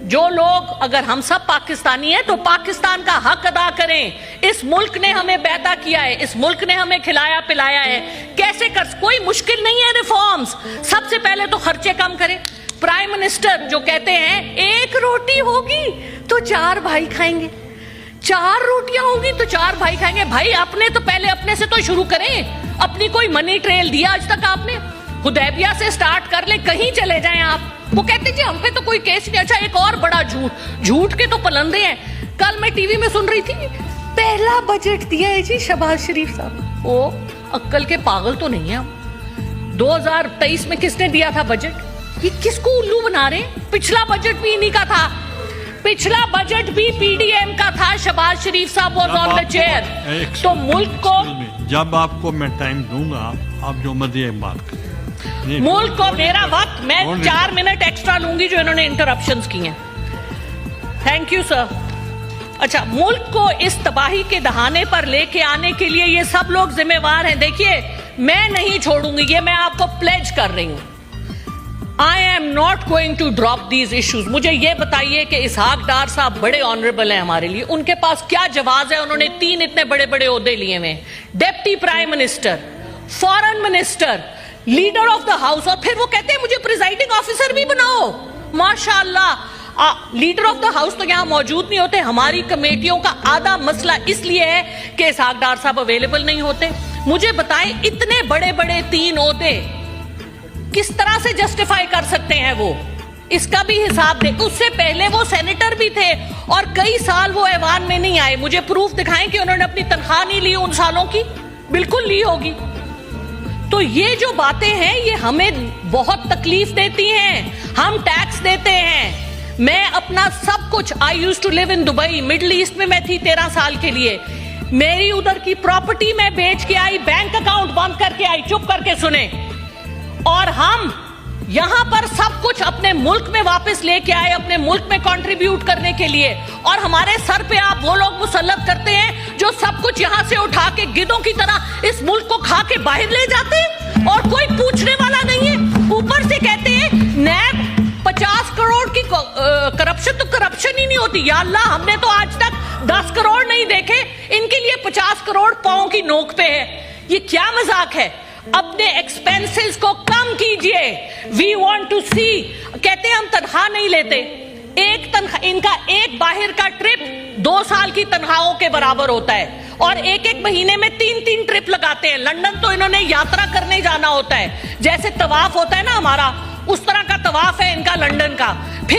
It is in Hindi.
जो लोग, अगर हम सब पाकिस्तानी हैं तो पाकिस्तान का हक अदा करें। इस मुल्क ने हमें पैदा किया है, इस मुल्क ने हमें खिलाया पिलाया है। कैसे कर, कोई मुश्किल नहीं है रिफॉर्म्स। सबसे पहले तो खर्चे कम करें। प्राइम मिनिस्टर जो कहते हैं एक रोटी होगी तो 4 भाई खाएंगे, 4 रोटियां होगी तो 4 भाई खाएंगे। भाई अपने तो पहले अपने से तो शुरू करें। अपनी कोई मनी ट्रेल दिया आज तक आपने? हुदैबिया से स्टार्ट कर ले, कहीं चले जाएं आप। वो कहते जी हम पे तो कोई केस नहीं। अच्छा, एक और बड़ा झूठ के तो पलंदे हैं। कल मैं टीवी में सुन रही थी, पहला बजट दिया है जी शहबाज शरीफ साहब। वो अक्कल के पागल तो नहीं है हम। 2023 में किसने दिया था बजट? ये किसको उल्लू बना रहे हैं? पिछला बजट भी इन्हीं का था, पिछला बजट भी पीडीएम का था। शहबाज शरीफ साहब वाज ऑन द चेयर। तो मुल्क को, जब आपको मैं टाइम दूंगा आप जो मर्जी बात करें। मुल्क को मेरा वक्त, मैं 4 मिनट एक्स्ट्रा लूंगी जो इन्होंने इंटरप्शंस की हैं। Thank you sir. अच्छा, मुल्क को इस तबाही के दहाने पर लेके आने के लिए ये सब लोग जिम्मेवार हैं। देखिए, मैं नहीं छोड़ूंगी, ये मैं आपको प्लेज कर रही हूं। I am not going to drop these issues. मुझे ये बताइए कि इसहाक डार साहब बड़े ऑनरेबल हैं हमारे लिए, उनके पास क्या जवाब है? उन्होंने 3 इतने बड़े बड़े ओहदे लिए हुए, deputy prime minister, foreign minister, leader of the house, और फिर वो कहते हैं मुझे प्रिजाइडिंग ऑफिसर भी बनाओ। माशाअल्लाह, लीडर ऑफ द हाउस तो यहां मौजूद नहीं होते। हमारी कमेटियों का आधा मसला इसलिए है कि इसहाक डार साहब अवेलेबल नहीं होते। मुझे बताएं, इतने बड़े बड़े 3 ओहदे किस तरह से जस्टिफाई कर सकते हैं वो? इसका भी हिसाब दे। उससे पहले वो सेनेटर भी थे और कई साल वो ऐवान में नहीं आए। मुझे प्रूफ दिखाएं कि उन्होंने अपनी तनख्वाह नहीं ली उन सालों की। बिल्कुल ली होगी। तो ये जो बातें हैं ये हमें बहुत तकलीफ देती हैं। हम टैक्स देते हैं। मैं अपना सब कुछ, I used to live in Dubai, middle east में मैं थी 13 साल के लिए। मेरी उधर की प्रॉपर्टी मैं बेच के आई, बैंक अकाउंट बंद करके आई, चुप करके सुने। और हम यहां पर सब कुछ अपने मुल्क में वापस लेके आए, अपने मुल्क में कंट्रीब्यूट करने के लिए। और हमारे सर पे आप वो लोग मुसल्लत करते हैं जो सब कुछ यहां से उठा के गिद्धों की तरह इस मुल्क को खा के बाहर ले जाते हैं और कोई पूछने वाला नहीं है। ऊपर से कहते हैं नैब 50 करोड़ की करप्शन, तो करप्शन ही नहीं होती। या अल्लाह, हमने तो आज तक 10 करोड़ नहीं देखे, इनके लिए 50 करोड़ पांव की नोक पे है। ये क्या मजाक है? अपने एक्सपेंसेस को कम कीजिए। वी वांट टू सी। कहते हैं हम तनख्वाह नहीं लेते। एक तनख्वाह, इनका एक बाहर का ट्रिप 2 साल की तनख्वाहों के बराबर होता है। और एक महीने में 3 ट्रिप लगाते हैं। लंदन तो इन्होंने यात्रा करने जाना होता है, जैसे तवाफ होता है ना हमारा, उस तरह का तवाफ है इनका लंदन का। फिर